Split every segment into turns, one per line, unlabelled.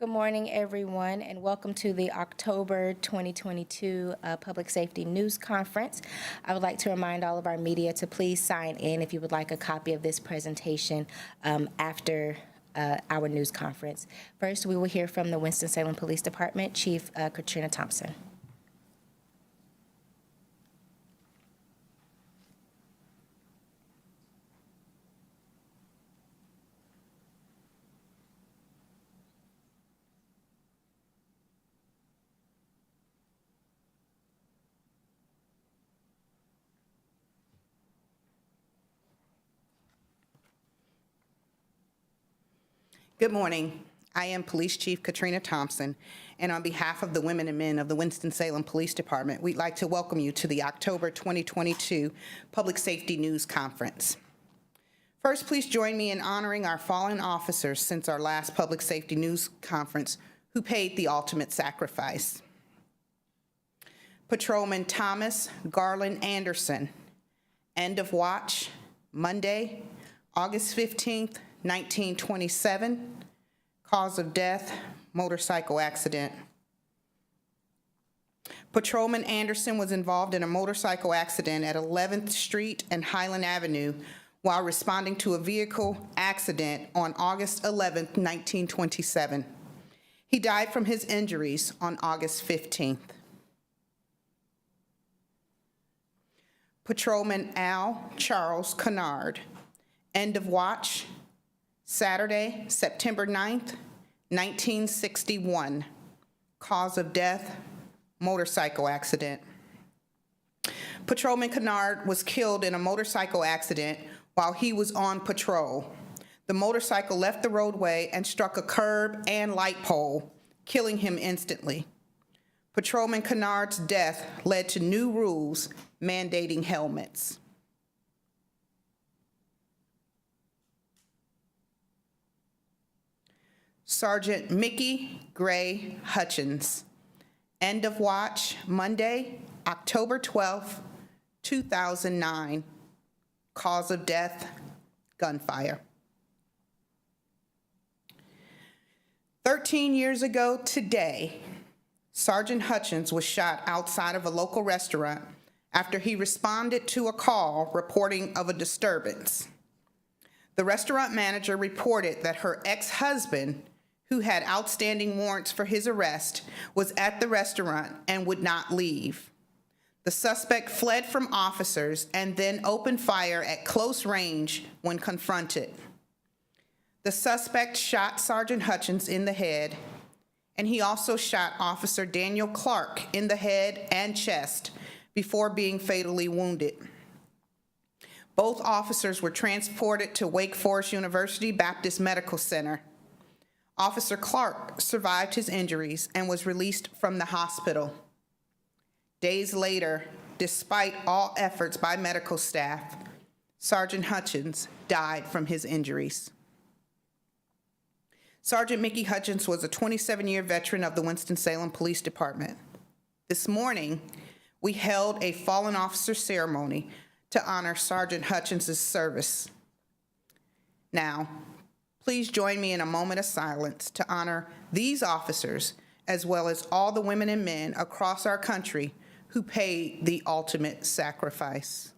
Good morning, everyone, and welcome to the October 2022 Public Safety News Conference. I would like to remind all of our media to please sign in if you would like a copy of this presentation after our news conference. First, we will hear from the Winston-Salem Police Department, Chief Katrina Thompson.
Good morning. I am Police Chief Katrina Thompson, and on behalf of the women and men of the Winston-Salem Police Department, we'd like to welcome you to the October 2022 Public Safety News Conference. First, please join me in honoring our fallen officers since our last Public Safety News Conference who paid the ultimate sacrifice. Patrolman Thomas Garland Anderson, end of watch, Monday, August 15th, 1927, cause of death, motorcycle accident. Patrolman Anderson was involved in a motorcycle accident at 11th Street and Highland Avenue while responding to a vehicle accident on August 11th, 1927. He died from his injuries on August 15th. Patrolman Al Charles Kennard, end of watch, Saturday, September 9th, 1961. Cause of death, motorcycle accident. Patrolman Kennard was killed in a motorcycle accident while he was on patrol. The motorcycle left the roadway and struck a curb and light pole, killing him instantly. Patrolman Kennard's death led to new rules mandating helmets. Sergeant Mickey Gray Hutchins, end of watch, Monday, October 12th, 2009. Cause of death, gunfire. 13 years ago today, Sergeant Hutchins was shot outside of a local restaurant after he responded to a call reporting of a disturbance. The restaurant manager reported that her ex-husband, who had outstanding warrants for his arrest, was at the restaurant and would not leave. The suspect fled from officers and then opened fire at close range when confronted. The suspect shot Sergeant Hutchins in the head, and he also shot Officer Daniel Clark in the head and chest before being fatally wounded. Both officers were transported to Wake Forest University Baptist Medical Center. Officer Clark survived his injuries and was released from the hospital. Days later, despite all efforts by medical staff, Sergeant Hutchins died from his injuries. Sergeant Mickey Hutchins was a 27-year veteran of the Winston-Salem Police Department. This morning, we held a fallen officer ceremony to honor Sergeant Hutchins' service. Now, please join me in a moment of silence to honor these officers, as well as all the women and men across our country who paid the ultimate sacrifice.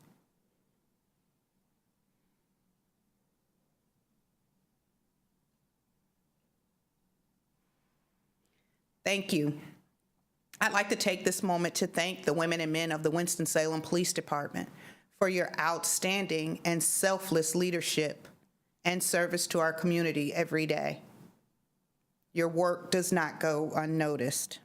Thank you. I'd like to take this moment to thank the women and men of the Winston-Salem Police Department for your outstanding and selfless leadership and service to our community every day. Your work does not go unnoticed.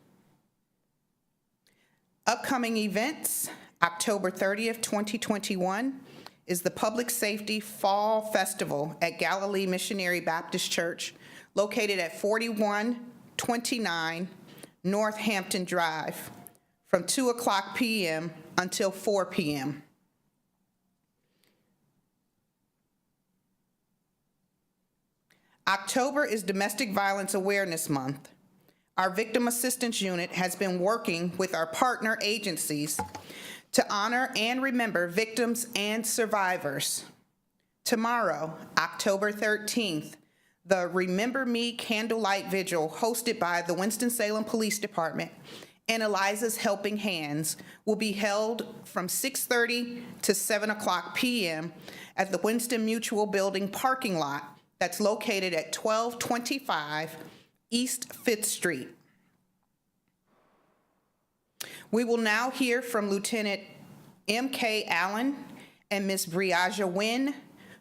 Upcoming events, October 30th, 2021, is the Public Safety Fall Festival at Galilee Missionary Baptist Church, located at 4129 Northampton Drive, from 2:00 p.m. until 4 p.m. October is Domestic Violence Awareness Month. Our Victim Assistance Unit has been working with our partner agencies to honor and remember victims and survivors. Tomorrow, October 13th, The Remember Me Candlelight Vigil hosted by the Winston-Salem Police Department and Eliza's Helping Hands will be held from 6:30 to 7:00 p.m. at the Winston Mutual Building parking lot that's located at 1225 East 5th Street. We will now hear from Lieutenant M.K. Allen and Ms. Briaja Wynn,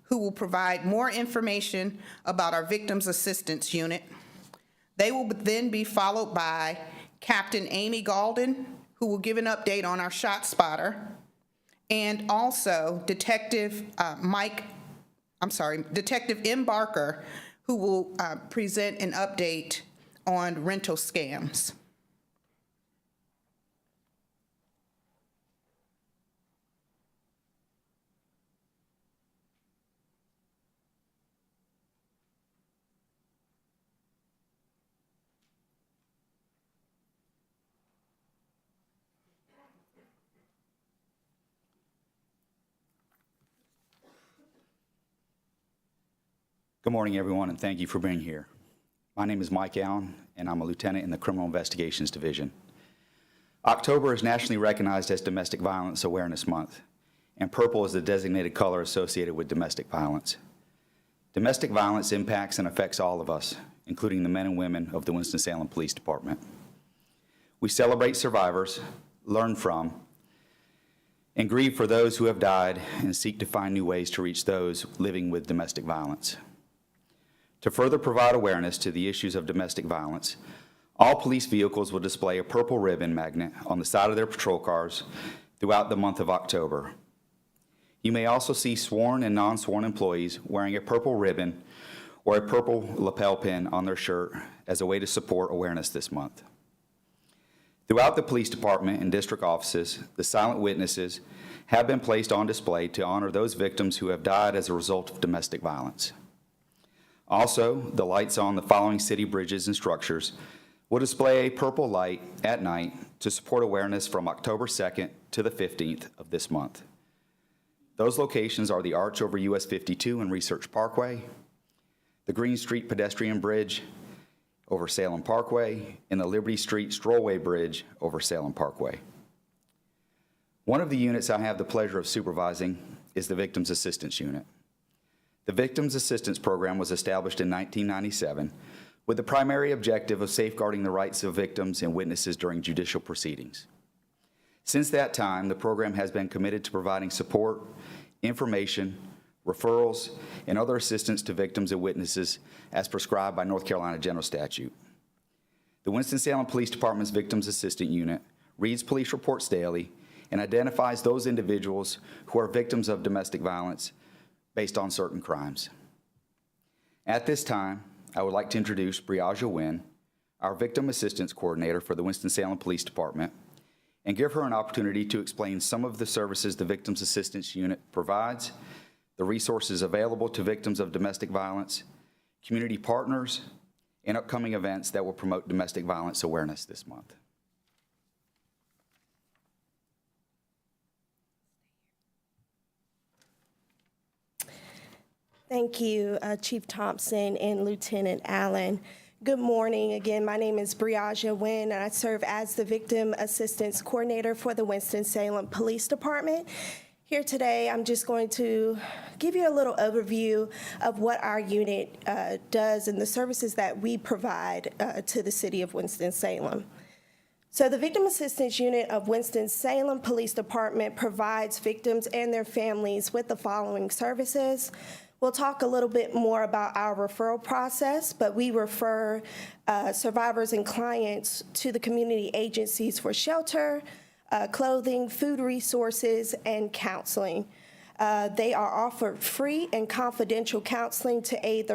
who will provide more information about our Victims Assistance Unit. They will then be followed by Captain Amy Galden, who will give an update on our ShotSpotter, and also Detective M. Barker, who will present an update on rental scams.
Good morning, everyone, and thank you for being here. My name is Mike Allen, and I'm a lieutenant in the Criminal Investigations Division. October is nationally recognized as Domestic Violence Awareness Month, and purple is the designated color associated with domestic violence. Domestic violence impacts and affects all of us, including the men and women of the Winston-Salem Police Department. We celebrate survivors, learn from, and grieve for those who have died and seek to find new ways to reach those living with domestic violence. To further provide awareness to the issues of domestic violence, all police vehicles will display a purple ribbon magnet on the side of their patrol cars throughout the month of October. You may also see sworn and non-sworn employees wearing a purple ribbon or a purple lapel pin on their shirt as a way to support awareness this month. Throughout the police department and district offices, the silent witnesses have been placed on display to honor those victims who have died as a result of domestic violence. Also, the lights on the following city bridges and structures will display a purple light at night to support awareness from October 2nd to the 15th of this month. Those locations are the arch over US 52 and Research Parkway, the Green Street pedestrian bridge over Salem Parkway, and the Liberty Street strollway bridge over Salem Parkway. One of the units I have the pleasure of supervising is the Victims Assistance Unit. The Victims Assistance Program was established in 1997 with the primary objective of safeguarding the rights of victims and witnesses during judicial proceedings. Since that time, the program has been committed to providing support, information, referrals, and other assistance to victims and witnesses as prescribed by North Carolina General Statute. The Winston-Salem Police Department's Victims Assistance Unit reads police reports daily and identifies those individuals who are victims of domestic violence based on certain crimes. At this time, I would like to introduce Briaja Wynn, our Victim Assistance Coordinator for the Winston-Salem Police Department, and give her an opportunity to explain some of the services the Victims Assistance Unit provides, the resources available to victims of domestic violence, community partners, and upcoming events that will promote domestic violence awareness this month.
Thank you, Chief Thompson and Lieutenant Allen. Good morning. Again, my name is Briaja Wynn, and I serve as the Victim Assistance Coordinator for the Winston-Salem Police Department. Here today, I'm just going to give you a little overview of what our unit does and the services that we provide to the city of Winston-Salem. So the Victim Assistance Unit of Winston-Salem Police Department provides victims and their families with the following services. We'll talk a little bit more about our referral process, but we refer survivors and clients to the community agencies for shelter, clothing, food resources, and counseling. They are offered free and confidential counseling to aid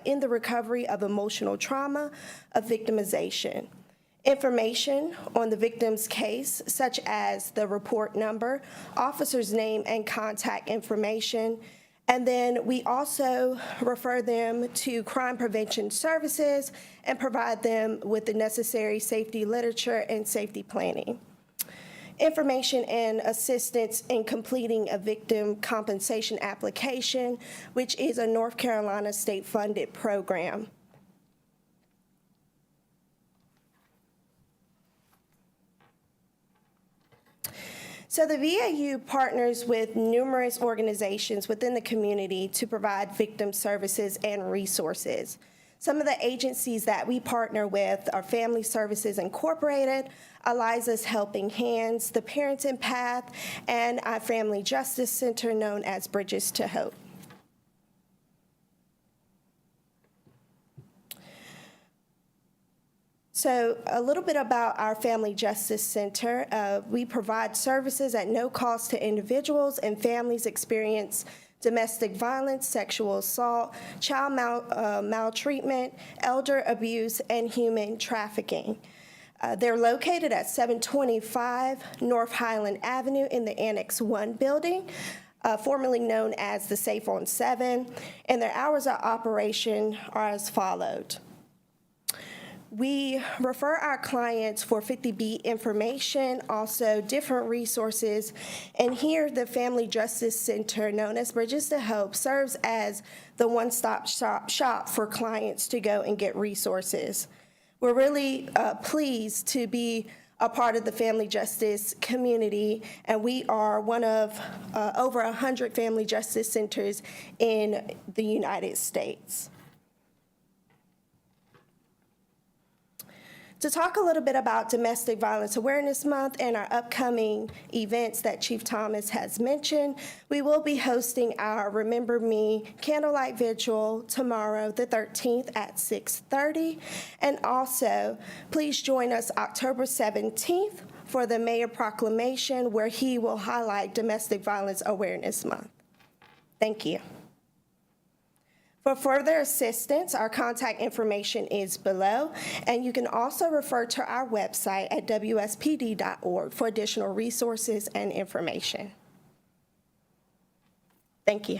in the recovery of emotional trauma of victimization. Information on the victim's case, such as the report number, officer's name, and contact information. And then we also refer them to crime prevention services and provide them with the necessary safety literature and safety planning. information and assistance in completing a victim compensation application, which is a North Carolina state-funded program. So the VAU partners with numerous organizations within the community to provide victim services and resources. Some of the agencies that we partner with are Family Services Incorporated, Eliza's Helping Hands, the Parenting Path, and our Family Justice Center known as Bridges to Hope. So a little bit about our Family Justice Center. We provide services at no cost to individuals and families experience domestic violence, sexual assault, child maltreatment, elder abuse, and human trafficking. They're located at 725 North Highland Avenue in the Annex 1 building, formerly known as the Safe on 7, and their hours of operation are as followed. We refer our clients for 50B information, also different resources, and here the Family Justice Center, known as Bridges to Hope, serves as the one-stop shop for clients to go and get resources. We're really pleased to be a part of the family justice community, and we are one of over 100 family justice centers in the United States. To talk a little bit about Domestic Violence Awareness Month and our upcoming events that Chief Thomas has mentioned, we will be hosting our Remember Me Candlelight Vigil tomorrow, the 13th at 6:30. And also, please join us October 17th for the Mayor Proclamation, where he will highlight Domestic Violence Awareness Month. Thank you. For further assistance, our contact information is below, and you can also refer to our website at wspd.org for additional resources and information. Thank you.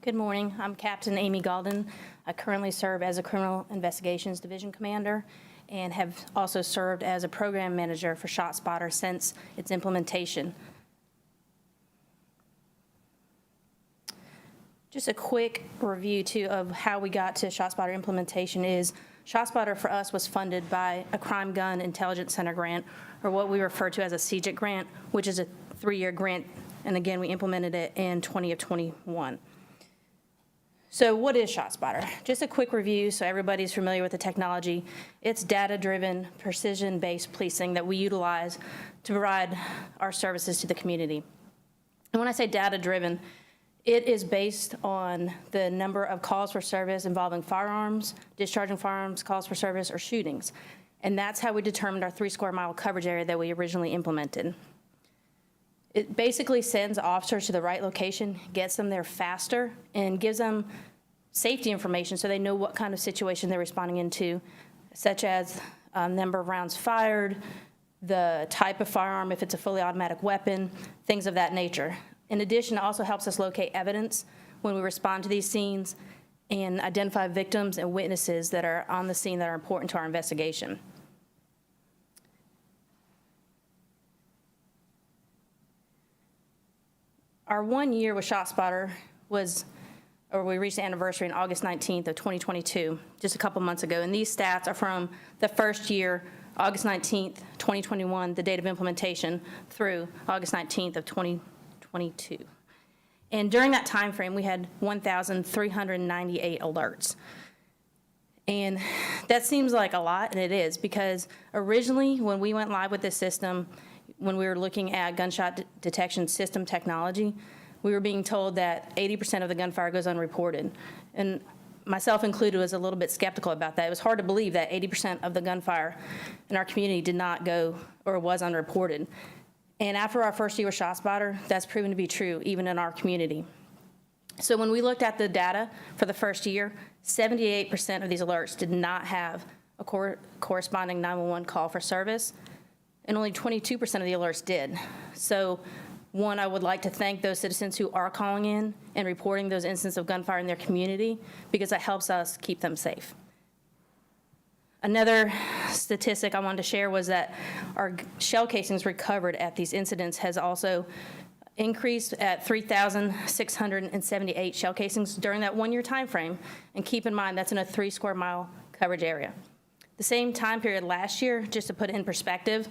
Good morning. I'm Captain Amy Galden. I currently serve as a Criminal Investigations Division Commander and have also served as a Program Manager for ShotSpotter since its implementation. Just a quick review, too, of how we got to ShotSpotter implementation is ShotSpotter for us was funded by a Crime Gun Intelligence Center grant, or what we refer to as a CJIT grant, which is a 3-year grant, and again, we implemented it in 2021. So what is ShotSpotter? Just a quick review so everybody's familiar with the technology. It's data-driven, precision-based policing that we utilize to provide our services to the community. And when I say data-driven, it is based on the number of calls for service involving firearms, discharging firearms, calls for service, or shootings. And that's how we determined our 3-square-mile coverage area that we originally implemented. It basically sends officers to the right location, gets them there faster, and gives them safety information so they know what kind of situation they're responding into, such as number of rounds fired, the type of firearm, if it's a fully automatic weapon, things of that nature. In addition, it also helps us locate evidence when we respond to these scenes and identify victims and witnesses that are on the scene that are important to our investigation. Our 1 year with ShotSpotter we reached the anniversary on August 19th of 2022, just a couple months ago. And these stats are from the first year, August 19th, 2021, the date of implementation, through August 19th of 2022. And during that time frame, we had 1,398 alerts. And that seems like a lot, and it is, because originally when we went live with this system, when we were looking at gunshot detection system technology, we were being told that 80% of the gunfire goes unreported. And myself included was a little bit skeptical about that. It was hard to believe that 80% of the gunfire in our community did not go or was unreported. And after our first year with ShotSpotter, that's proven to be true, even in our community. So when we looked at the data for the first year, 78% of these alerts did not have a corresponding 911 call for service, and only 22% of the alerts did. So, one, I would like to thank those citizens who are calling in and reporting those incidents of gunfire in their community, because that helps us keep them safe. Another statistic I wanted to share was that our shell casings recovered at these incidents has also increased at 3,678 shell casings during that 1-year time frame. And keep in mind, that's in a 3 square mile coverage area. The same time period last year, just to put it in perspective,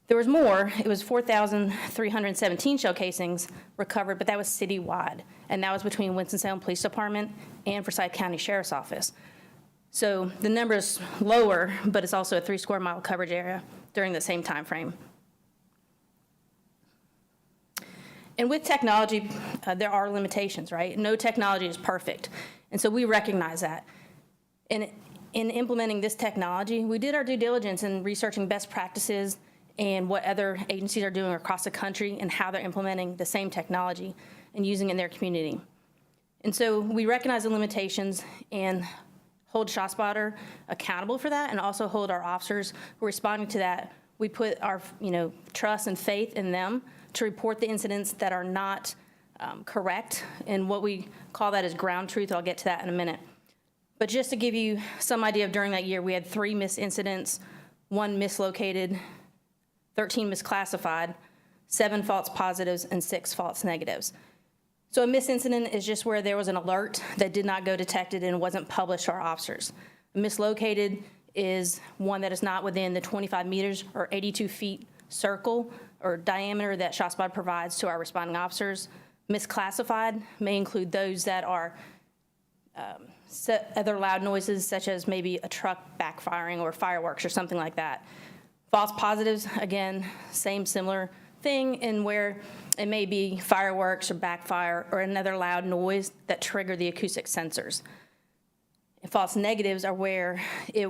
there was more. It was 4,317 shell casings recovered, but that was citywide. And that was between Winston-Salem Police Department and Forsyth County Sheriff's Office. So the number is lower, but it's also a 3 square mile coverage area during the same time frame. And with technology, there are limitations, right? No technology is perfect. And so we recognize that. And in implementing this technology, we did our due diligence in researching best practices and what other agencies are doing across the country and how they're implementing the same technology and using it in their community. And so we recognize the limitations and hold ShotSpotter accountable for that, and also hold our officers who are responding to that. We put our trust and faith in them to report the incidents that are not correct, and what we call that is ground truth. I'll get to that in a minute. But just to give you some idea of during that year, we had 3 missed incidents, 1 mislocated, 13 misclassified, 7 false positives, and 6 false negatives. So a missed incident is just where there was an alert that did not go detected and wasn't published to our officers. A mislocated is one that is not within the 25 meters or 82 feet circle or diameter that ShotSpotter provides to our responding officers. Misclassified may include those that are other loud noises, such as maybe a truck backfiring or fireworks or something like that. False positives, again, similar thing, in where it may be fireworks or backfire or another loud noise that trigger the acoustic sensors. And false negatives are where it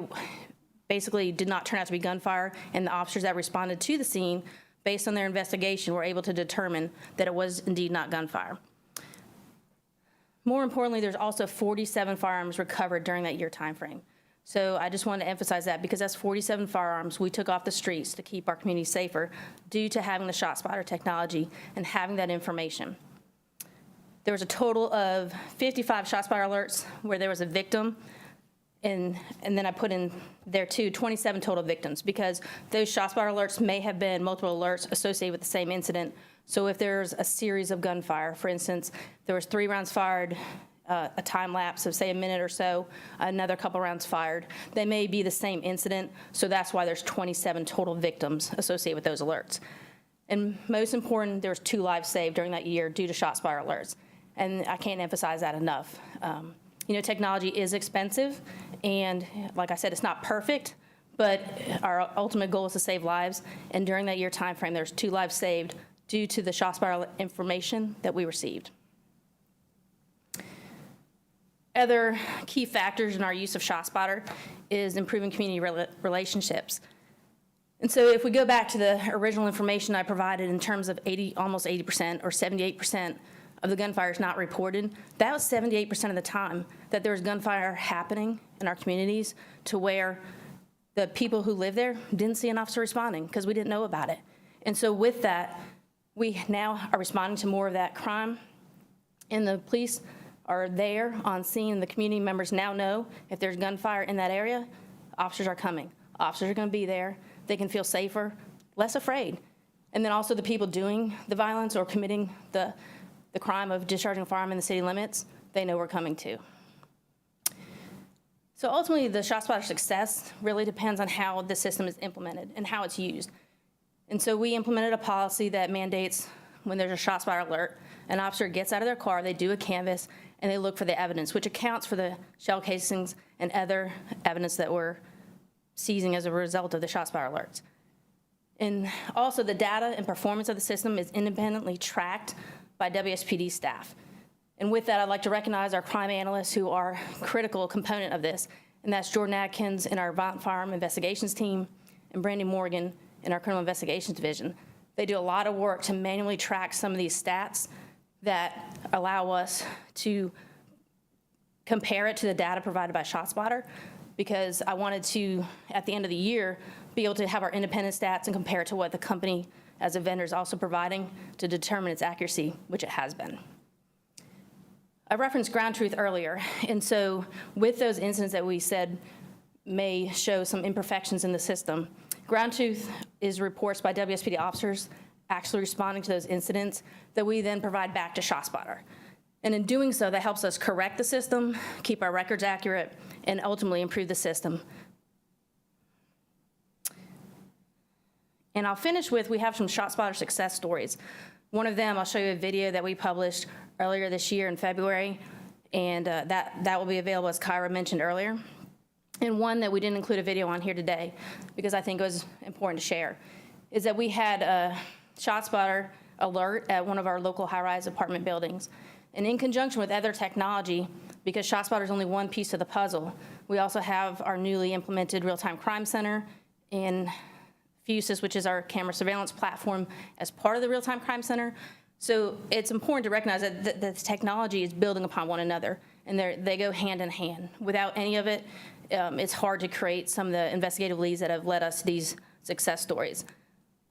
basically did not turn out to be gunfire, and the officers that responded to the scene, based on their investigation, were able to determine that it was indeed not gunfire. More importantly, there's also 47 firearms recovered during that year time frame. So I just wanted to emphasize that, because that's 47 firearms we took off the streets to keep our community safer due to having the ShotSpotter technology and having that information. There was a total of 55 ShotSpotter alerts where there was a victim, and then I put in there too 27 total victims, because those ShotSpotter alerts may have been multiple alerts associated with the same incident. So if there's a series of gunfire, for instance, there was 3 rounds fired, a time lapse of, say, a minute or so, another couple rounds fired. They may be the same incident, so that's why there's 27 total victims associated with those alerts. And most important, there was 2 lives saved during that year due to ShotSpotter alerts. And I can't emphasize that enough. Technology is expensive, and like I said, it's not perfect, but our ultimate goal is to save lives. And during that year time frame, there's 2 lives saved due to the ShotSpotter information that we received. Other key factors in our use of ShotSpotter is improving community relationships. And so if we go back to the original information I provided in terms of almost 80% or 78% of the gunfires not reported, that was 78% of the time that there was gunfire happening in our communities, to where the people who live there didn't see an officer responding because we didn't know about it. And so with that, we now are responding to more of that crime, and the police are there on scene, and the community members now know if there's gunfire in that area, officers are coming. Officers are going to be there. They can feel safer, less afraid. And then also the people doing the violence or committing the crime of discharging a firearm in the city limits, they know we're coming too. So ultimately, the ShotSpotter success really depends on how the system is implemented and how it's used. And so we implemented a policy that mandates when there's a ShotSpotter alert, an officer gets out of their car, they do a canvass, and they look for the evidence, which accounts for the shell casings and other evidence that we're seizing as a result of the ShotSpotter alerts. And also, the data and performance of the system is independently tracked by WSPD staff. And with that, I'd like to recognize our crime analysts who are a critical component of this, and that's Jordan Atkins in our violent firearm investigations team and Brandy Morgan in our criminal investigations division. They do a lot of work to manually track some of these stats that allow us to compare it to the data provided by ShotSpotter because I wanted to, at the end of the year, be able to have our independent stats and compare it to what the company as a vendor is also providing to determine its accuracy, which it has been. I referenced ground truth earlier, and so with those incidents that we said may show some imperfections in the system, ground truth is reports by WSPD officers actually responding to those incidents that we then provide back to ShotSpotter. And in doing so, that helps us correct the system, keep our records accurate, and ultimately improve the system. And I'll finish with, we have some ShotSpotter success stories. One of them, I'll show you a video that we published earlier this year in February, and that will be available, as Kyra mentioned earlier. And one that we didn't include a video on here today, because I think it was important to share, is that we had a ShotSpotter alert at one of our local high-rise apartment buildings. And in conjunction with other technology, because ShotSpotter is only one piece of the puzzle, we also have our newly implemented real-time crime center and Fusus, which is our camera surveillance platform, as part of the real-time crime center. So it's important to recognize that the technology is building upon one another, and they go hand in hand. Without any of it, it's hard to create some of the investigative leads that have led us to these success stories.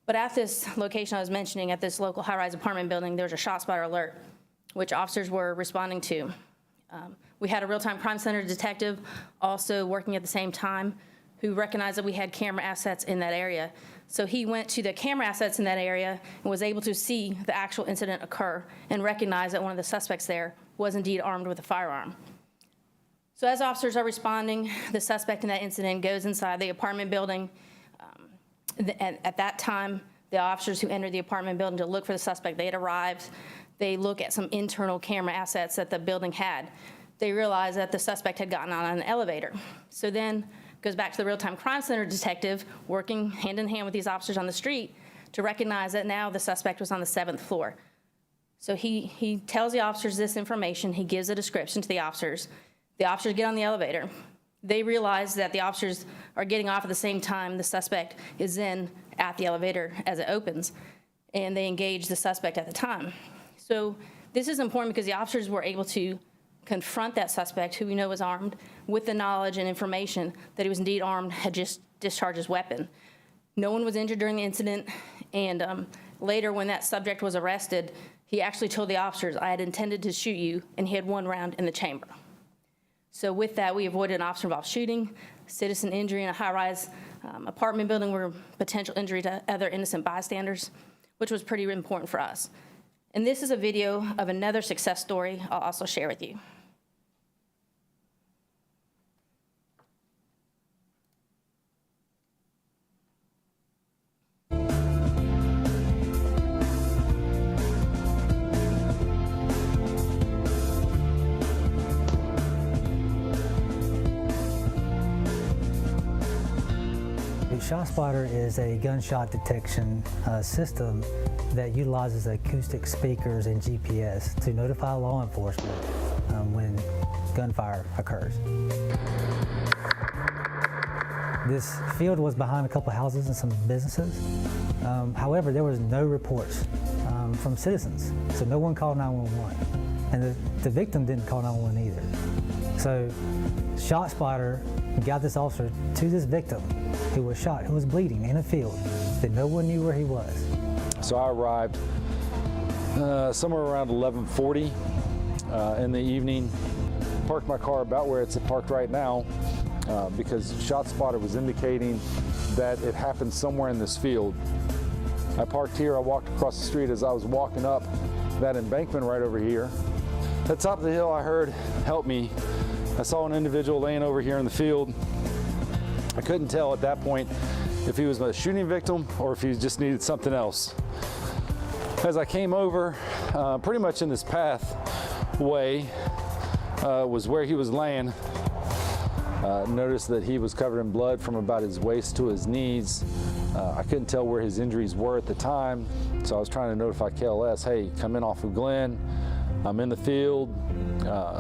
But at this location I was mentioning, at this local high-rise apartment building, there was a ShotSpotter alert, which officers were responding to. We had a real-time crime center detective also working at the same time, who recognized that we had camera assets in that area. So he went to the camera assets in that area and was able to see the actual incident occur and recognize that one of the suspects there was indeed armed with a firearm. So as officers are responding, the suspect in that incident goes inside the apartment building. And at that time, the officers who entered the apartment building to look for the suspect, they had arrived. They look at some internal camera assets that the building had. They realize that the suspect had gotten on an elevator. So then goes back to the real-time crime center detective working hand in hand with these officers on the street to recognize that now the suspect was on the 7th floor. So he tells the officers this information. He gives a description to the officers. The officers get on the elevator. They realize that the officers are getting off at the same time the suspect is then at the elevator as it opens, and they engage the suspect at the time. So this is important because the officers were able to confront that suspect, who we know was armed, with the knowledge and information that he was indeed armed, had just discharged his weapon. No one was injured during the incident, and later when that subject was arrested, he actually told the officers, "I had intended to shoot you," and he had one round in the chamber. So with that, we avoided an officer-involved shooting, citizen injury in a high-rise apartment building where potential injury to other innocent bystanders, which was pretty important for us. And this is a video of another success story I'll also share with you.
ShotSpotter is a gunshot detection system that utilizes acoustic speakers and GPS to notify law enforcement when gunfire occurs. This field was behind a couple houses and some businesses. However, there was no reports from citizens, so no one called 911. And the victim didn't call 911 either. So ShotSpotter got this officer to this victim who was shot, who was bleeding in a field that no one knew where he was.
So I arrived somewhere around 11:40 in the evening, parked my car about where it's parked right now because ShotSpotter was indicating that it happened somewhere in this field. I parked here, I walked across the street. As I was walking up that embankment right over here, at the top of the hill I heard, "Help me." I saw an individual laying over here in the field. I couldn't tell at that point if he was a shooting victim or if he just needed something else. As I came over, pretty much in this pathway was where he was laying. Noticed that he was covered in blood from about his waist to his knees. I couldn't tell where his injuries were at the time, so I was trying to notify KLS, "Hey, come in off of Glenn. I'm in the field."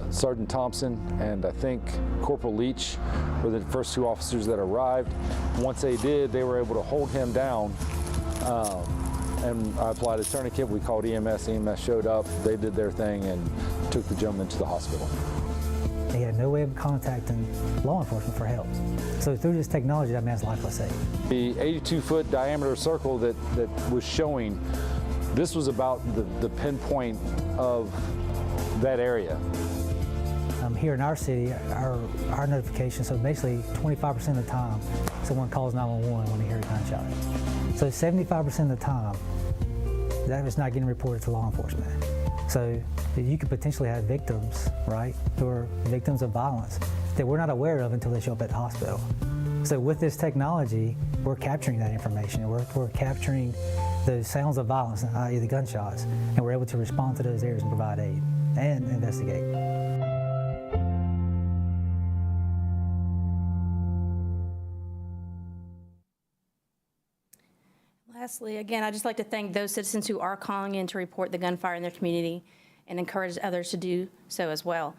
Sergeant Thompson and I think Corporal Leach were the first two officers that arrived. Once they did, they were able to hold him down, and I applied a tourniquet. We called EMS. EMS showed up. They did their thing and took the gentleman to the hospital.
He had no way of contacting law enforcement for help. So through this technology, that man's life was saved.
The 82-foot diameter circle that was showing, this was about the pinpoint of that area.
Here in our city, our notification, so basically 25% of the time, someone calls 911 when they hear a gunshot. So 75% of the time, that is not getting reported to law enforcement. So you could potentially have victims, right, who are victims of violence that we're not aware of until they show up at the hospital. So with this technology, we're capturing that information. We're capturing the sounds of violence, i.e. the gunshots, and we're able to respond to those areas and provide aid and investigate.
Lastly, again, I'd just like to thank those citizens who are calling in to report the gunfire in their community and encourage others to do so as well.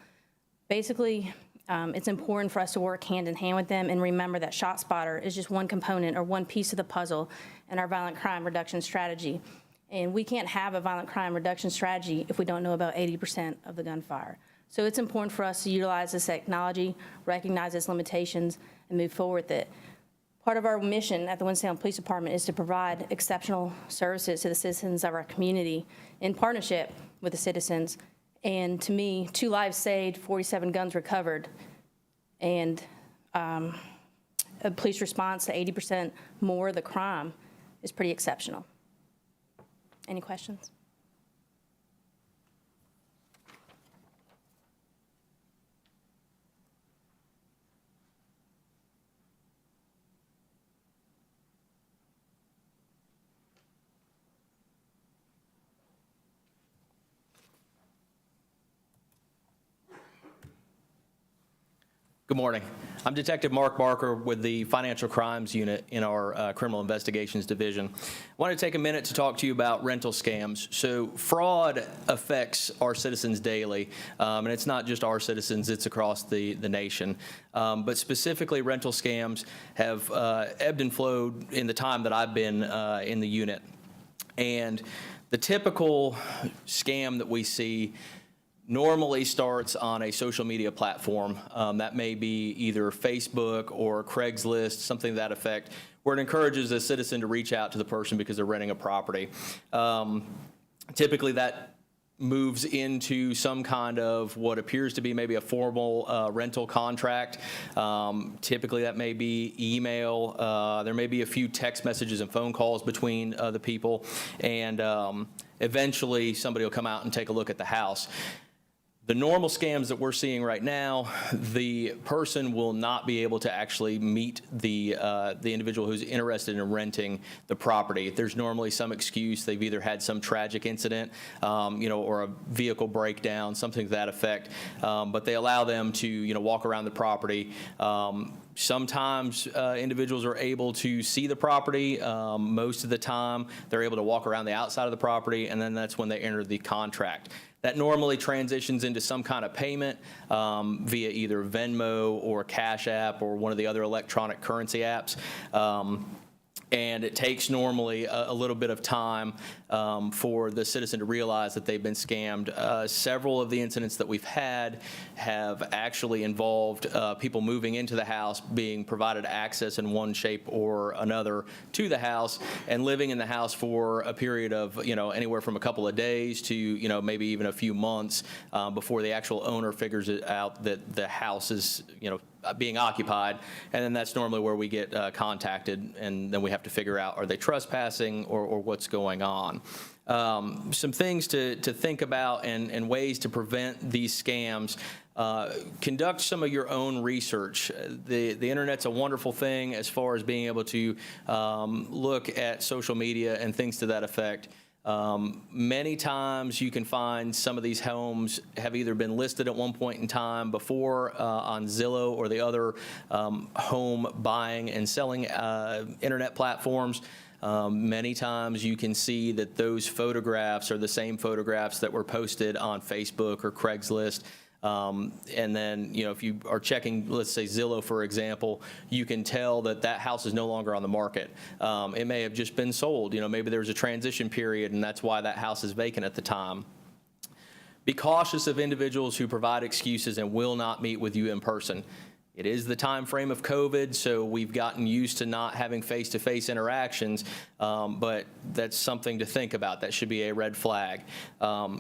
Basically, it's important for us to work hand in hand with them and remember that ShotSpotter is just one component or one piece of the puzzle in our violent crime reduction strategy. And we can't have a violent crime reduction strategy if we don't know about 80% of the gunfire. So it's important for us to utilize this technology, recognize its limitations, and move forward with it. Part of our mission at the Winston-Salem Police Department is to provide exceptional services to the citizens of our community in partnership with the citizens. And to me, 2 lives saved, 47 guns recovered, and a police response to 80% more of the crime is pretty exceptional. Any questions?
Good morning. I'm Detective Mark Barker with the Financial Crimes Unit in our Criminal Investigations Division. I want to take a minute to talk to you about rental scams. So fraud affects our citizens daily, and it's not just our citizens, it's across the nation. But specifically, rental scams have ebbed and flowed in the time that I've been in the unit. And the typical scam that we see normally starts on a social media platform. That may be either Facebook or Craigslist, something to that effect, where it encourages a citizen to reach out to the person because they're renting a property. Typically that moves into some kind of what appears to be maybe a formal rental contract. Typically that may be email. There may be a few text messages and phone calls between the people, and eventually somebody will come out and take a look at the house. The normal scams that we're seeing right now, the person will not be able to actually meet the individual who's interested in renting the property. There's normally some excuse. They've either had some tragic incident, or a vehicle breakdown, something to that effect. But they allow them to, walk around the property. Sometimes individuals are able to see the property. Most of the time, they're able to walk around the outside of the property, and then that's when they enter the contract. That normally transitions into some kind of payment via either Venmo or Cash App or one of the other electronic currency apps. And it takes normally a little bit of time for the citizen to realize that they've been scammed. Several of the incidents that we've had have actually involved people moving into the house, being provided access in one shape or another to the house, and living in the house for a period of anywhere from a couple of days to maybe even a few months before the actual owner figures it out that the house is being occupied, and then that's normally where we get contacted, and then we have to figure out, are they trespassing or what's going on. Some things to think about and ways to prevent these scams. Conduct some of your own research. The internet's a wonderful thing as far as being able to look at social media and things to that effect. Many times you can find some of these homes have either been listed at one point in time before on Zillow or the other home buying and selling internet platforms. Many times you can see that those photographs are the same photographs that were posted on Facebook or Craigslist. And then, if you are checking, let's say Zillow, for example, you can tell that that house is no longer on the market. It may have just been sold. Maybe there was a transition period, and that's why that house is vacant at the time. Be cautious of individuals who provide excuses and will not meet with you in person. It is the time frame of COVID, so we've gotten used to not having face-to-face interactions, but that's something to think about. That should be a red flag.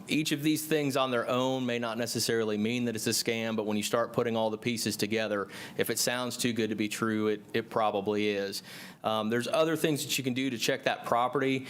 Each of these things on their own may not necessarily mean that it's a scam, but when you start putting all the pieces together, if it sounds too good to be true, it probably is. There's other things that you can do to check that property.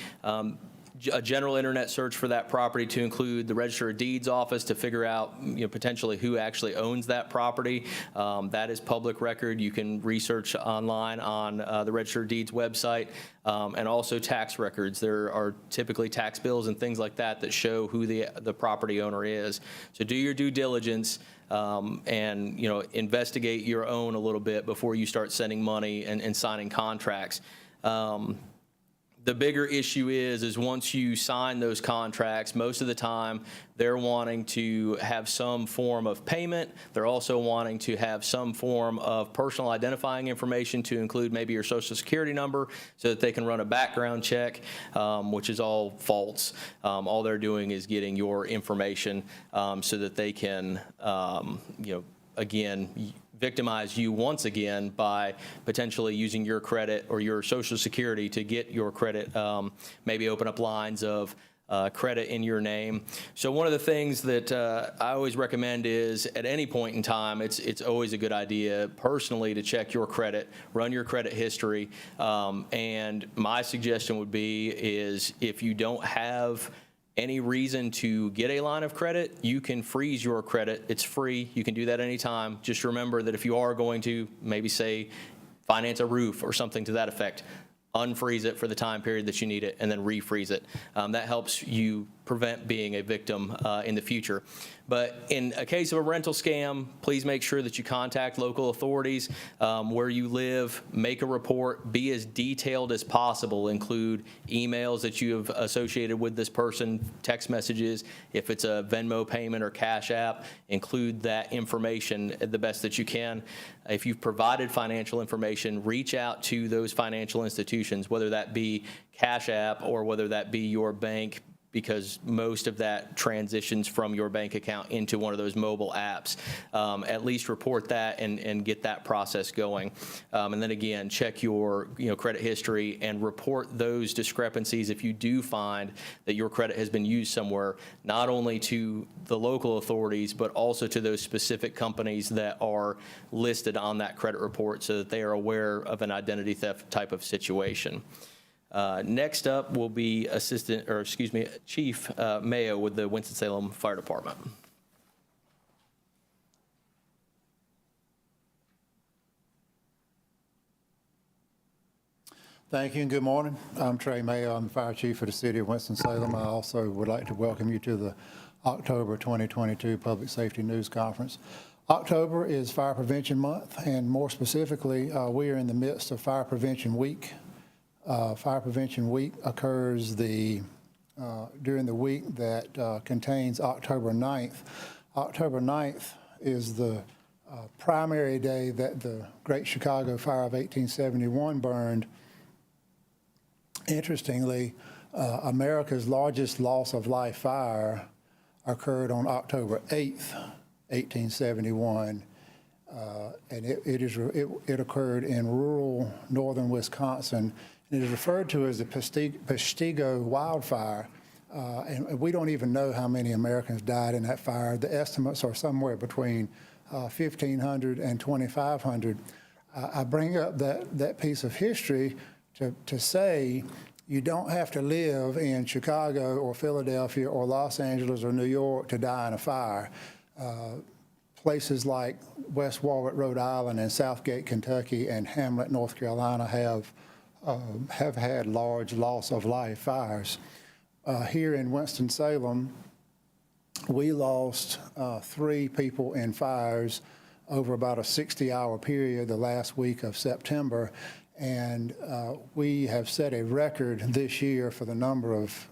A general internet search for that property to include the Register of Deeds office to figure out, potentially who actually owns that property. That is public record. You can research online on the Register of Deeds website, and also tax records. There are typically tax bills and things like that that show who the property owner is. So do your due diligence. And investigate your own a little bit before you start sending money and signing contracts. The bigger issue is once you sign those contracts, most of the time they're wanting to have some form of payment. They're also wanting to have some form of personal identifying information to include maybe your social security number so that they can run a background check, which is all false. All they're doing is getting your information so that they can, again, victimize you once again by potentially using your credit or your social security to get your credit, maybe open up lines of credit in your name. So one of the things that I always recommend is at any point in time, it's always a good idea personally to check your credit, run your credit history. And my suggestion would be is if you don't have any reason to get a line of credit, you can freeze your credit. It's free. You can do that anytime. Just remember that if you are going to maybe say finance a roof or something to that effect, unfreeze it for the time period that you need it and then refreeze it. That helps you prevent being a victim in the future. But in a case of a rental scam, please make sure that you contact local authorities where you live, make a report, be as detailed as possible, include emails that you have associated with this person, text messages, if it's a Venmo payment or Cash App, include that information the best that you can. If you've provided financial information, reach out to those financial institutions, whether that be Cash App or whether that be your bank, because most of that transitions from your bank account into one of those mobile apps. At least report that and get that process going. And then again, check your credit history and report those discrepancies if you do find that your credit has been used somewhere, not only to the local authorities, but also to those specific companies that are listed on that credit report so that they are aware of an identity theft type of situation. Next up will be Chief Mayo with the Winston-Salem Fire Department.
Thank you and good morning. I'm Trey Mayo. I'm the Fire Chief for the City of Winston-Salem. I also would like to welcome you to the October 2022 Public Safety News Conference. October is Fire Prevention Month, and more specifically, we are in the midst of Fire Prevention Week. Fire Prevention Week occurs during the week that contains October 9th. October 9th is the primary day that the Great Chicago Fire of 1871 burned. Interestingly, America's largest loss of life fire occurred on October 8th, 1871. And it occurred in rural northern Wisconsin. It is referred to as the Peshtigo wildfire, and we don't even know how many Americans died in that fire. The estimates are somewhere between 1,500 and 2,500. I bring up that piece of history to say you don't have to live in Chicago or Philadelphia or Los Angeles or New York to die in a fire. Places like West Warwick, Rhode Island, and Southgate, Kentucky, and Hamlet, North Carolina have had large loss of life fires. Here in Winston-Salem, we lost 3 people in fires over about a 60-hour period the last week of September, and we have set a record this year for the number of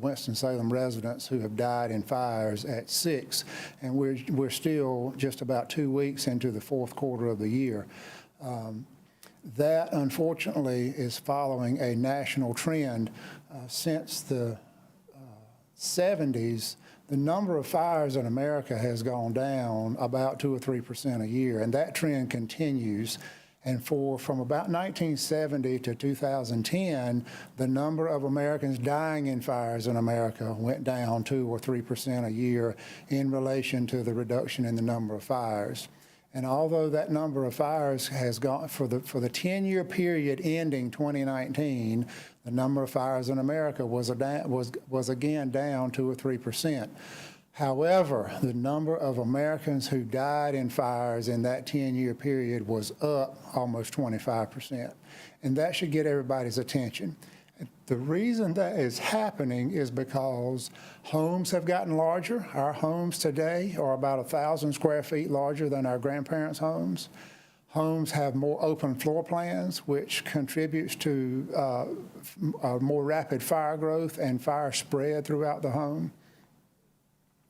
Winston-Salem residents who have died in fires at 6, and we're still just about 2 weeks into the 4th quarter of the year. That, unfortunately, is following a national trend. Since the 70s, the number of fires in America has gone down about 2 or 3% a year, and that trend continues. And from about 1970 to 2010, the number of Americans dying in fires in America went down 2 or 3% a year in relation to the reduction in the number of fires. And although that number of fires has gone, for the 10-year period ending 2019, the number of fires in America was again down 2 or 3%. However, the number of Americans who died in fires in that 10-year period was up almost 25%. And that should get everybody's attention. The reason that is happening is because homes have gotten larger. Our homes today are about 1,000 square feet larger than our grandparents' homes. Homes have more open floor plans, which contributes to more rapid fire growth and fire spread throughout the home.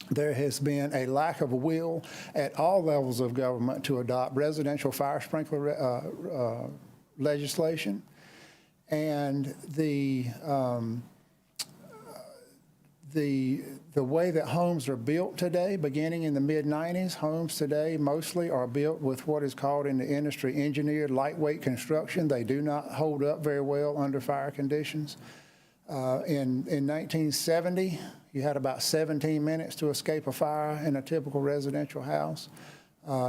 There has been a lack of will at all levels of government to adopt residential fire sprinkler legislation. And the way that homes are built today, beginning in the mid-90s, homes today mostly are built with what is called in the industry engineered lightweight construction. They do not hold up very well under fire conditions. In 1970, you had about 17 minutes to escape a fire in a typical residential house.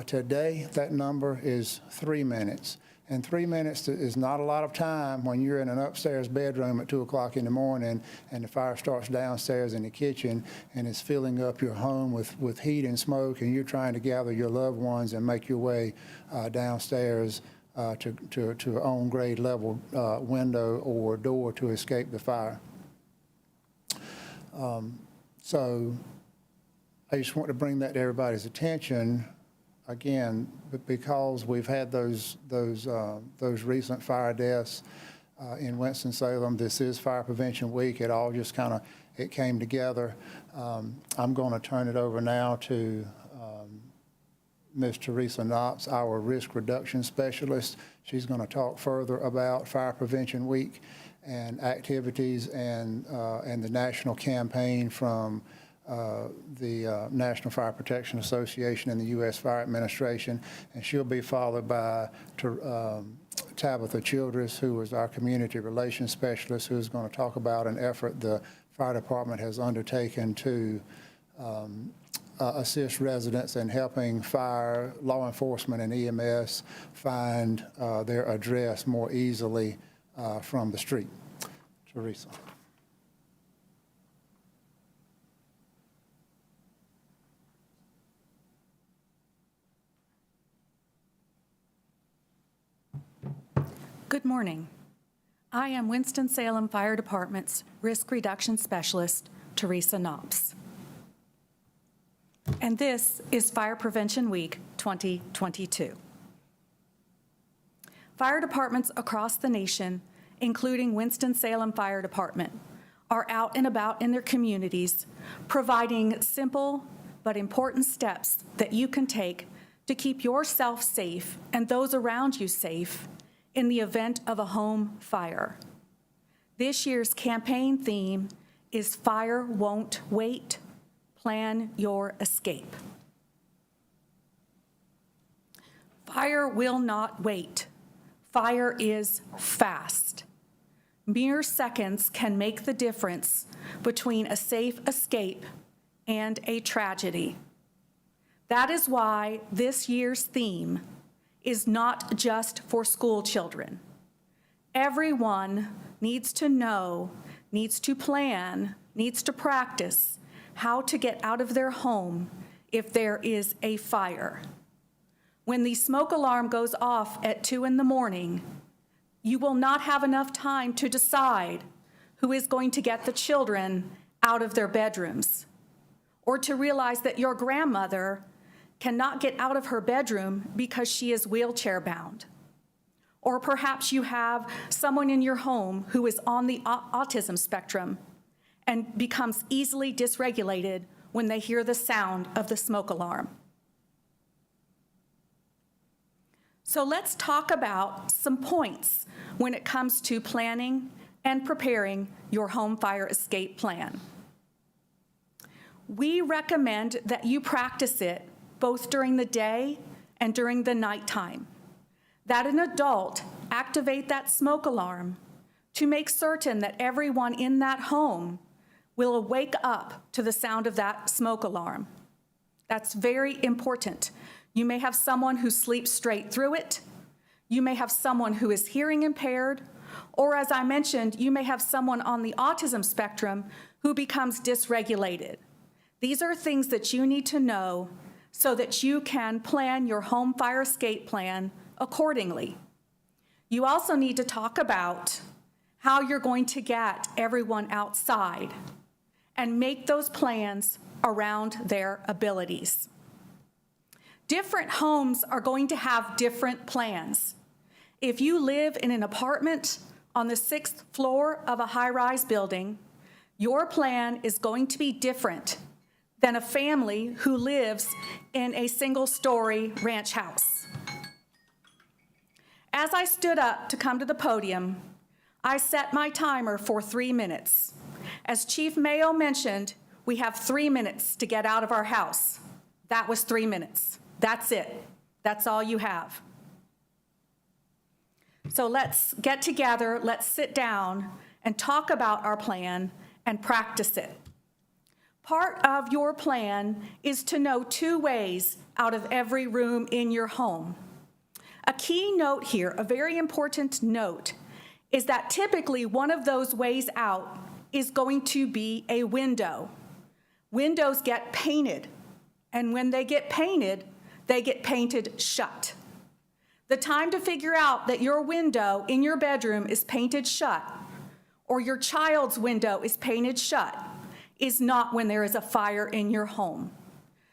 Today, that number is 3 minutes. And 3 minutes is not a lot of time when you're in an upstairs bedroom at 2 o'clock in the morning and the fire starts downstairs in the kitchen and is filling up your home with heat and smoke, and you're trying to gather your loved ones and make your way downstairs to an on-grade level window or door to escape the fire. So I just want to bring that to everybody's attention. Again, because we've had those recent fire deaths in Winston-Salem, this is Fire Prevention Week. It all just it came together. I'm going to turn it over now to Ms. Teresa Knox, our risk reduction specialist. She's going to talk further about Fire Prevention Week and activities and the national campaign from the National Fire Protection Association and the U.S. Fire Administration, and she'll be followed by Tabitha Childress, who is our community relations specialist, who is going to talk about an effort the fire department has undertaken to assist residents in helping fire, law enforcement, and EMS find their address more easily from the street. Teresa.
Good morning. I am Winston-Salem Fire Department's Risk Reduction Specialist, Teresa Knox. And this is Fire Prevention Week 2022. Fire departments across the nation, including Winston-Salem Fire Department, are out and about in their communities, providing simple but important steps that you can take to keep yourself safe and those around you safe in the event of a home fire. This year's campaign theme is Fire Won't Wait, Plan Your Escape. Fire will not wait. Fire is fast. Mere seconds can make the difference between a safe escape and a tragedy. That is why this year's theme is not just for school children. Everyone needs to know, needs to plan, needs to practice how to get out of their home if there is a fire. When the smoke alarm goes off at 2 in the morning, you will not have enough time to decide who is going to get the children out of their bedrooms, or to realize that your grandmother cannot get out of her bedroom because she is wheelchair bound. Or perhaps you have someone in your home who is on the autism spectrum and becomes easily dysregulated when they hear the sound of the smoke alarm. So let's talk about some points when it comes to planning and preparing your home fire escape plan. We recommend that you practice it both during the day and during the nighttime. That an adult activate that smoke alarm to make certain that everyone in that home will wake up to the sound of that smoke alarm. That's very important. You may have someone who sleeps straight through it. You may have someone who is hearing impaired, or as I mentioned, you may have someone on the autism spectrum who becomes dysregulated. These are things that you need to know so that you can plan your home fire escape plan accordingly. You also need to talk about how you're going to get everyone outside and make those plans around their abilities. Different homes are going to have different plans. If you live in an apartment on the 6th floor of a high-rise building, your plan is going to be different than a family who lives in a single-story ranch house. As I stood up to come to the podium, I set my timer for 3 minutes. As Chief Mayo mentioned, we have 3 minutes to get out of our house. That was 3 minutes. That's it. That's all you have. So let's get together, let's sit down and talk about our plan and practice it. Part of your plan is to know 2 ways out of every room in your home. A key note here, a very important note, is that typically one of those ways out is going to be a window. Windows get painted, and when they get painted shut. The time to figure out that your window in your bedroom is painted shut, or your child's window is painted shut, is not when there is a fire in your home.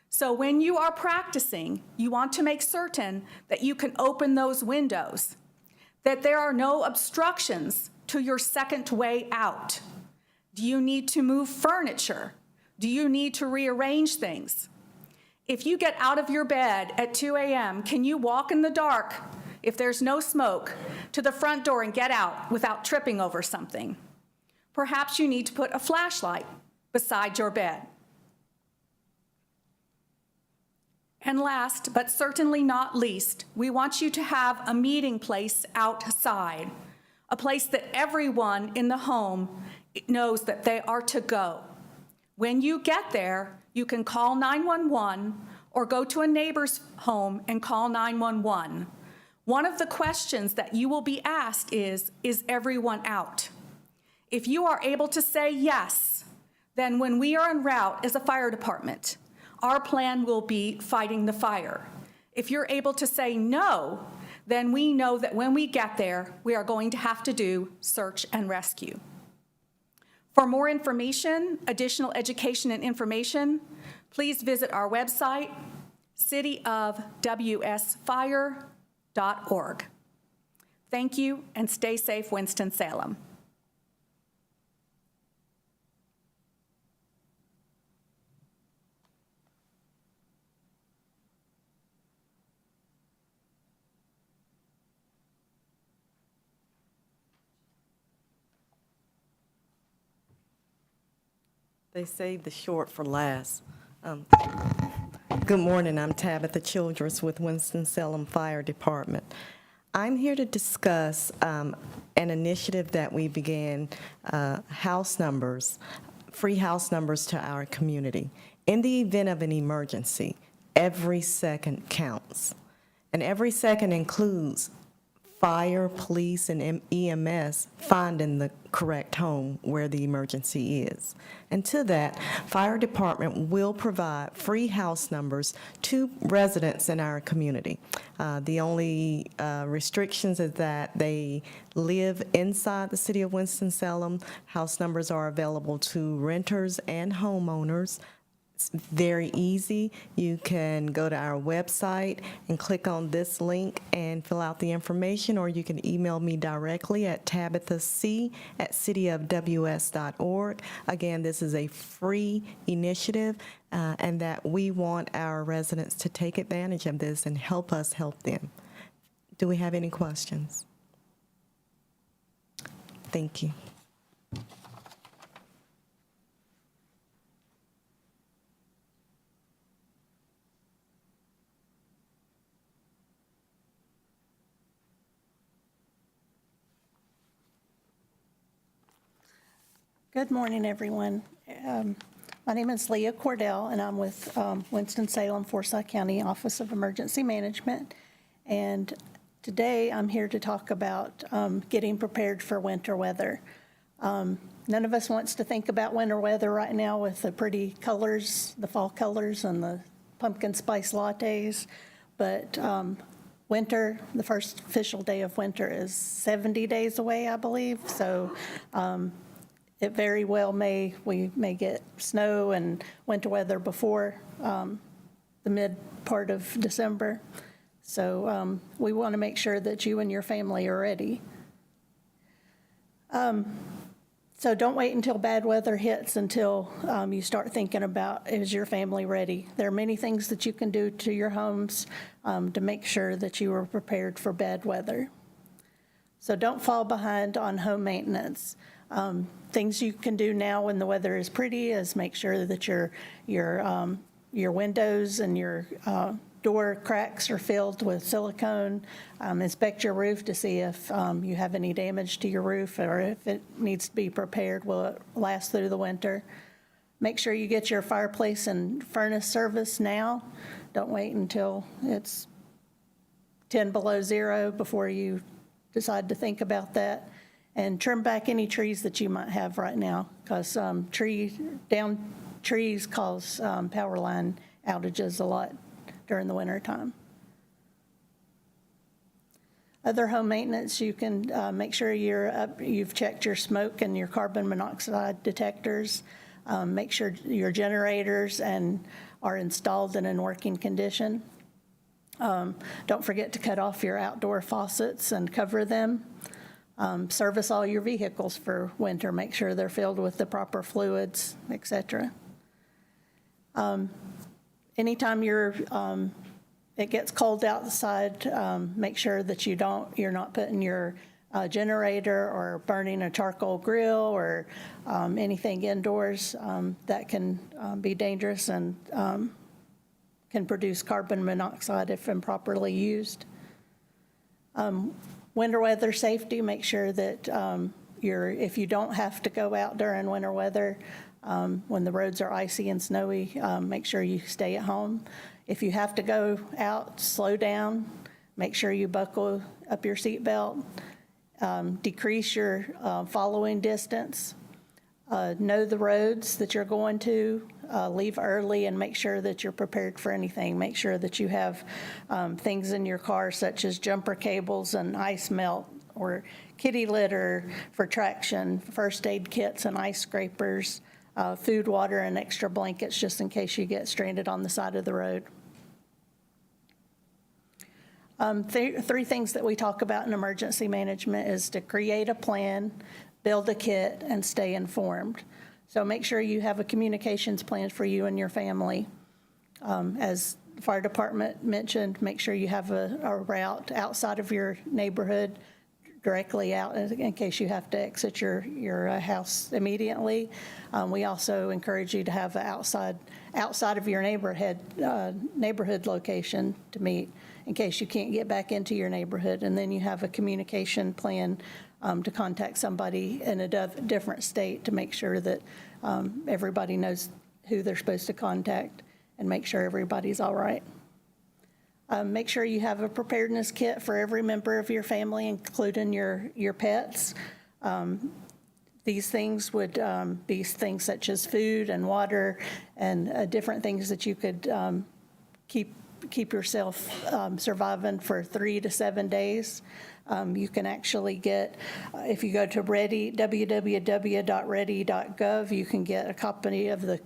So when you are practicing, you want to make certain that you can open those windows, that there are no obstructions to your second way out. Do you need to move furniture? Do you need to rearrange things? If you get out of your bed at 2 a.m., can you walk in the dark, if there's no smoke, to the front door and get out without tripping over something? Perhaps you need to put a flashlight beside your bed. And last, but certainly not least, we want you to have a meeting place outside, a place that everyone in the home knows that they are to go. When you get there, you can call 911 or go to a neighbor's home and call 911. One of the questions that you will be asked is everyone out? If you are able to say yes, then when we are en route as a fire department, our plan will be fighting the fire. If you're able to say no, then we know that when we get there, we are going to have to do search and rescue. For more information, additional education and information, please visit our website, cityofwsfire.org. Thank you, and stay safe, Winston-Salem.
They saved the short for last. Good morning, I'm Tabitha Childress with Winston-Salem Fire Department. I'm here to discuss an initiative that we began, house numbers, free house numbers to our community. In the event of an emergency, every second counts. And every second includes fire, police, and EMS finding the correct home where the emergency is. And to that, fire department will provide free house numbers to residents in our community. The only restrictions is that they live inside the city of Winston-Salem. House numbers are available to renters and homeowners. It's very easy. You can go to our website and click on this link and fill out the information, or you can email me directly at tabithac@cityofws.org. Again, this is a free initiative, and that we want our residents to take advantage of this and help us help them. Do we have any questions? Thank you.
Good morning, everyone. My name is Leah Cordell, and I'm with Winston-Salem, Forsyth County Office of Emergency Management. And today, I'm here to talk about getting prepared for winter weather. None of us wants to think about winter weather right now with the pretty colors, the fall colors and the pumpkin spice lattes, but winter, the first official day of winter is 70 days away, I believe. So it very well we may get snow and winter weather before the mid part of December. So we want to make sure that you and your family are ready. So don't wait until bad weather hits until you start thinking about, is your family ready? There are many things that you can do to your homes to make sure that you are prepared for bad weather. So don't fall behind on home maintenance. Things you can do now when the weather is pretty is make sure that your windows and your door cracks are filled with silicone. Inspect your roof to see if you have any damage to your roof or if it needs to be repaired. Will it last through the winter? Make sure you get your fireplace and furnace service now. Don't wait until it's 10 below zero before you decide to think about that. And trim back any trees that you might have right now, because down trees cause power line outages a lot during the winter time. Other home maintenance, you can make sure you've checked your smoke and your carbon monoxide detectors. Make sure your generators are installed and in working condition. Don't forget to cut off your outdoor faucets and cover them. Service all your vehicles for winter. Make sure they're filled with the proper fluids, etc. Anytime it gets cold outside, make sure that you're not putting your generator or burning a charcoal grill or anything indoors that can be dangerous and can produce carbon monoxide if improperly used. Winter weather safety, make sure that if you don't have to go out during winter weather, when the roads are icy and snowy, make sure you stay at home. If you have to go out, slow down. Make sure you buckle up your seatbelt. Decrease your following distance. Know the roads that you're going to. Leave early and make sure that you're prepared for anything. Make sure that you have things in your car such as jumper cables and ice melt or kitty litter for traction, first aid kits and ice scrapers, food, water, and extra blankets just in case you get stranded on the side of the road. Three things that we talk about in emergency management is to create a plan, build a kit, and stay informed. So make sure you have a communications plan for you and your family. As the fire department mentioned, make sure you have a route outside of your neighborhood, directly out in case you have to exit your house immediately. We also encourage you to have an outside of your neighborhood location to meet in case you can't get back into your neighborhood. And then you have a communication plan to contact somebody in a different state to make sure that everybody knows who they're supposed to contact and make sure everybody's all right. Make sure you have a preparedness kit for every member of your family, including your pets. These things would be things such as food and water and different things that you could keep yourself surviving for 3 to 7 days. You can actually get, if you go to www.ready.gov, you can get a copy of the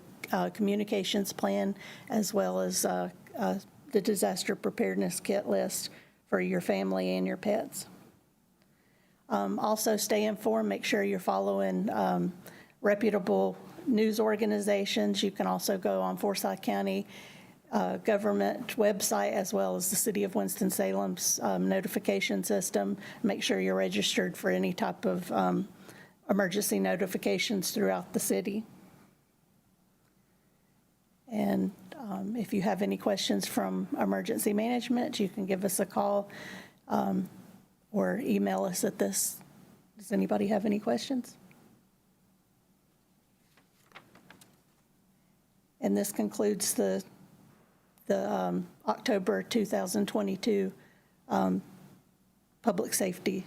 communications plan as well as the disaster preparedness kit list for your family and your pets. Also stay informed, make sure you're following reputable news organizations. You can also go on Forsyth County government website as well as the City of Winston-Salem's notification system. Make sure you're registered for any type of emergency notifications throughout the city. And if you have any questions from emergency management, you can give us a call or email us at this. Does anybody have any questions? And this concludes the October 2022 Public Safety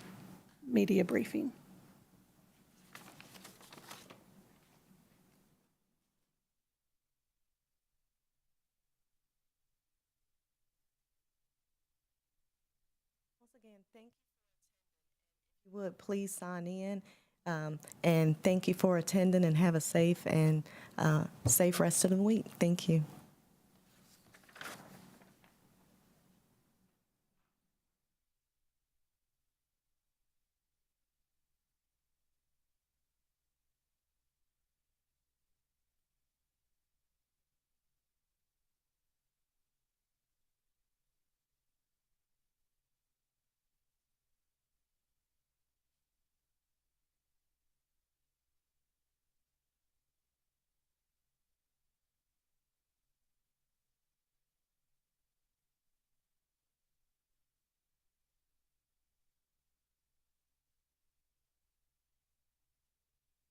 Media Briefing.
Once again, thank you. If you would, please sign in. And thank you for attending, and have a safe rest of the week. Thank you.